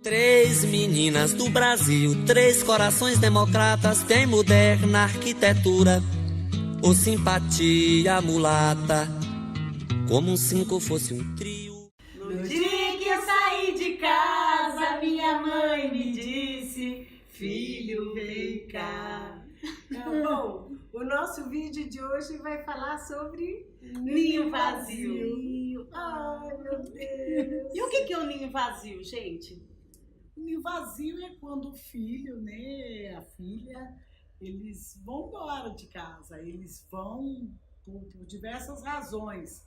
Três meninas do Brasil, três corações democratas, tem moderna arquitetura, ou simpatia mulata, como um cinco fosse um trio. No dia que eu saí de casa, minha mãe me disse: filho, vem cá. Bom, o nosso vídeo de hoje vai falar sobre Ninho vazio. Ai, meu Deus. E o que é o ninho vazio, gente? O ninho vazio é quando o filho, né, a filha, eles vão embora de casa, eles vão por diversas razões.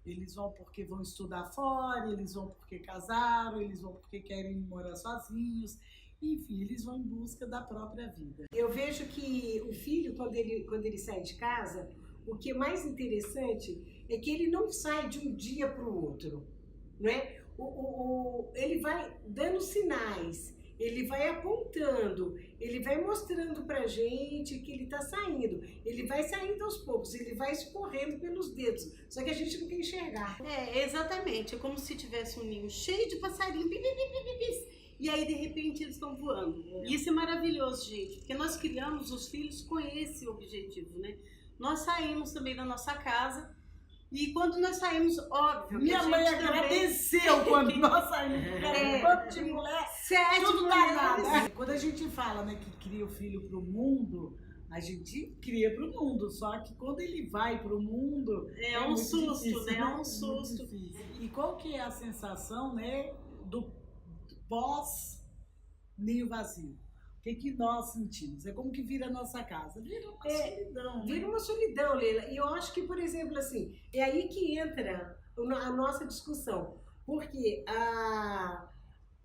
Eles vão porque vão estudar fora, eles vão porque casaram, eles vão porque querem morar sozinhos. Enfim, eles vão em busca da própria vida. Eu vejo que o filho, quando ele sai de casa, o que é mais interessante é que ele não sai de um dia para o outro, não é? Ele vai dando sinais, ele vai apontando, ele vai mostrando pra gente que ele tá saindo. Ele vai saindo aos poucos, ele vai escorrendo pelos dedos, só que a gente não quer enxergar. Exatamente, é como se tivesse um ninho cheio de passarinho, e aí de repente eles estão voando. Isso é maravilhoso, gente, porque nós criamos os filhos com esse objetivo, né? Nós saímos também da nossa casa. E quando nós saímos, óbvio, minha mãe agradeceu quando nós saímos. De mulher, tudo danado. Quando a gente fala, né, que cria o filho para o mundo, a gente cria para o mundo. Só que quando ele vai para o mundo, é um susto, difícil, né? É um susto. E qual que é a sensação, né, do pós-ninho vazio? O que nós sentimos? É como que vira a nossa casa? Vira uma solidão. Vira uma solidão, Leila. E eu acho que, por exemplo, assim, é aí que entra a nossa discussão. Porque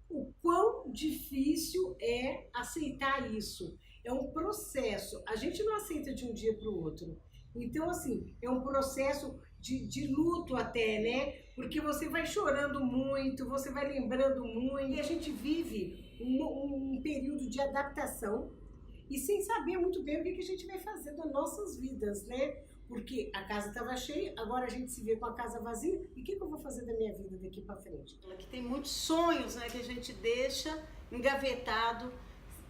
o quão difícil é aceitar isso. É um processo. A gente não aceita de um dia para o outro. Então, assim, é um processo de luto até, né? Porque você vai chorando muito, você vai lembrando muito. E a gente vive um período de adaptação e sem saber muito bem o que a gente vai fazer das nossas vidas, né? Porque a casa estava cheia, agora a gente se vê com a casa vazia. E o que eu vou fazer da minha vida daqui para frente? Que tem muitos sonhos, né, que a gente deixa engavetado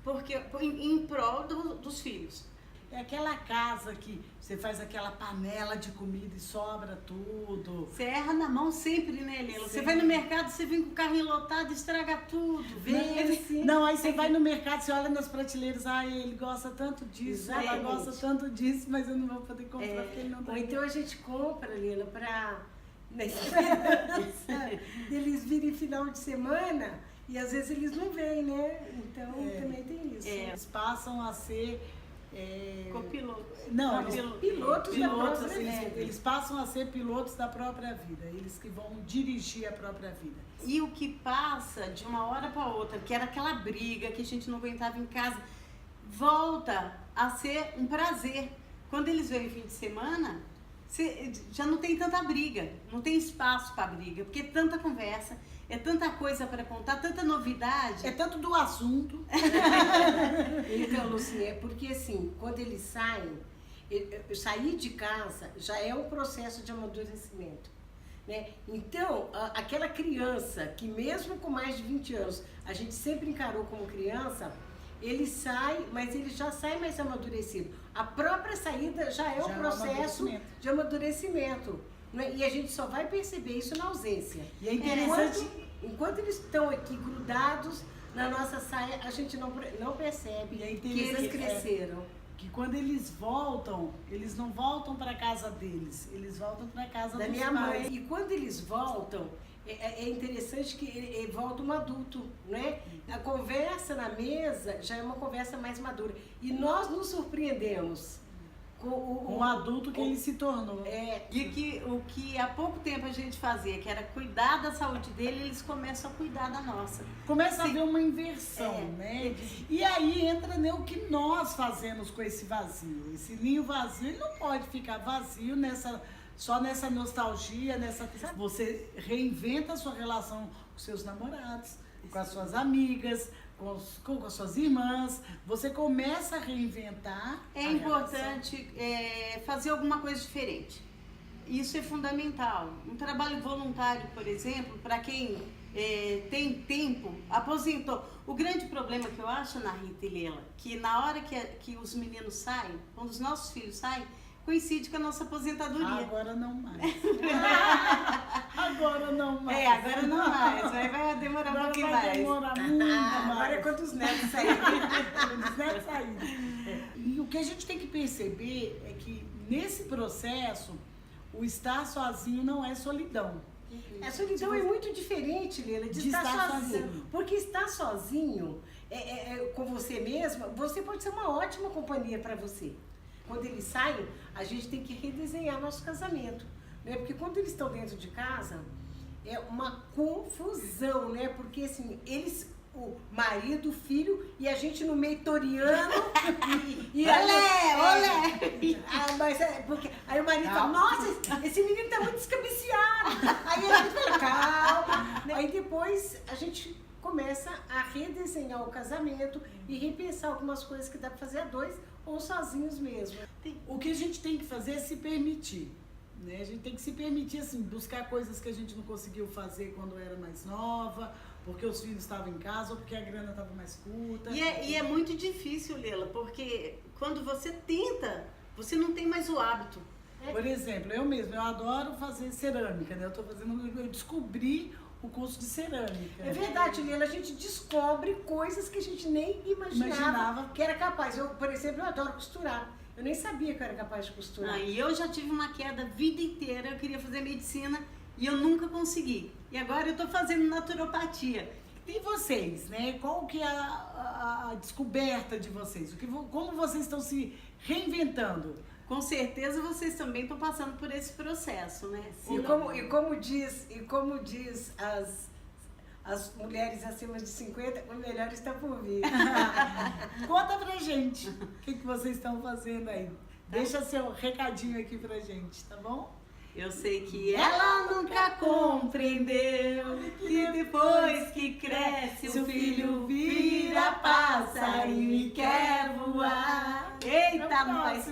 porque, em prol dos filhos. É aquela casa que você faz aquela panela de comida e sobra tudo. Você erra na mão sempre, né, Leila? Você vai no mercado, você vem com o carrinho lotado, estraga tudo. Não, aí você vai no mercado, você olha nas prateleiras, ele gosta tanto disso, ela gosta tanto disso, mas eu não vou poder comprar porque ele não tá. Ou então a gente compra, Leila, pra eles virem final de semana e às vezes eles não vêm, né? Então também tem isso. Eles passam a ser copilotos. Não, pilotos da própria vida. Eles passam a ser pilotos da própria vida, eles que vão dirigir a própria vida. E o que passa de uma hora para outra, que era aquela briga que a gente não aguentava em casa, volta a ser um prazer. Quando eles vêm fim de semana, já não tem tanta briga, não tem espaço para briga, porque é tanta conversa, é tanta coisa para contar, tanta novidade. É tanto do assunto. Então, Lucinha, porque assim, quando eles saem, sair de casa já é um processo de amadurecimento, né? Então, aquela criança que mesmo com mais de 20 anos, a gente sempre encarou como criança, ele sai, mas ele já sai mais amadurecido. A própria saída já é um processo de amadurecimento. E a gente só vai perceber isso na ausência. E é interessante. Enquanto eles estão aqui grudados na nossa saia, a gente não percebe que eles cresceram. Que quando eles voltam, eles não voltam para casa deles, eles voltam para casa da dos minha pais. mãe. E quando eles voltam, é interessante que volta um adulto, né? A conversa na mesa já é uma conversa mais madura. E nós nos surpreendemos com um adulto que ele se tornou. E o que há pouco tempo a gente fazia, que era cuidar da saúde dele, eles começam a cuidar da nossa. Começa a haver uma inversão, né? E aí entra, né, o que nós fazemos com esse vazio. Esse ninho vazio, ele não pode ficar vazio só nessa nostalgia, você reinventa a sua relação com seus namorados, com as suas amigas, com as suas irmãs, você começa a reinventar. É importante fazer alguma coisa diferente. Isso é fundamental. Um trabalho voluntário, por exemplo, para quem tem tempo, aposentou. O grande problema que eu acho, Ana Rita e Lela, que na hora que os meninos saem, quando os nossos filhos saem, coincide com a nossa aposentadoria. Agora não mais. Agora não mais. Agora não mais. Vai demorar um pouquinho mais. Vai demorar muito mais. Agora é quando os netos saírem. Os netos saírem. E o que a gente tem que perceber é que nesse processo, o estar sozinho não é solidão. A solidão é muito diferente, Lela, de estar sozinho. Porque estar sozinho com você mesma, você pode ser uma ótima companhia para você. Quando eles saem, a gente tem que redesenhar nosso casamento, né? Porque quando eles estão dentro de casa, é uma confusão, né? Porque assim, o marido, o filho e a gente no meio toreando Olé! Mas porque aí o marido fala, nossa, esse menino tá muito descabeceado. Aí a gente fala, calma. Aí depois a gente começa a redesenhar o casamento e repensar algumas coisas que dá pra fazer a dois ou sozinhos mesmo. O que a gente tem que fazer é se permitir, né? A gente tem que se permitir, assim, buscar coisas que a gente não conseguiu fazer quando era mais nova, porque os filhos estavam em casa ou porque a grana estava mais curta. E é muito difícil, Lela, porque quando você tenta, você não tem mais o hábito. Por exemplo, eu adoro fazer cerâmica, né? Eu descobri o curso de cerâmica. É verdade, Lela, a gente descobre coisas que a gente nem imaginava que era capaz. Eu, por exemplo, eu adoro costurar. Eu nem sabia que eu era capaz de costurar. E eu já tive uma queda a vida inteira, eu queria fazer medicina e eu nunca consegui. E agora eu tô fazendo naturopatia. E vocês, né? Qual que é a descoberta de vocês? Como vocês estão se reinventando? Com certeza vocês também estão passando por esse processo, né? E como diz as mulheres acima de 50, o melhor está por vir. Conta pra gente o que vocês estão fazendo aí. Deixa seu recadinho aqui pra gente, tá bom? Eu sei que ela nunca compreendeu que depois que cresce o filho vira passarinho e quer voar. Eita, nós!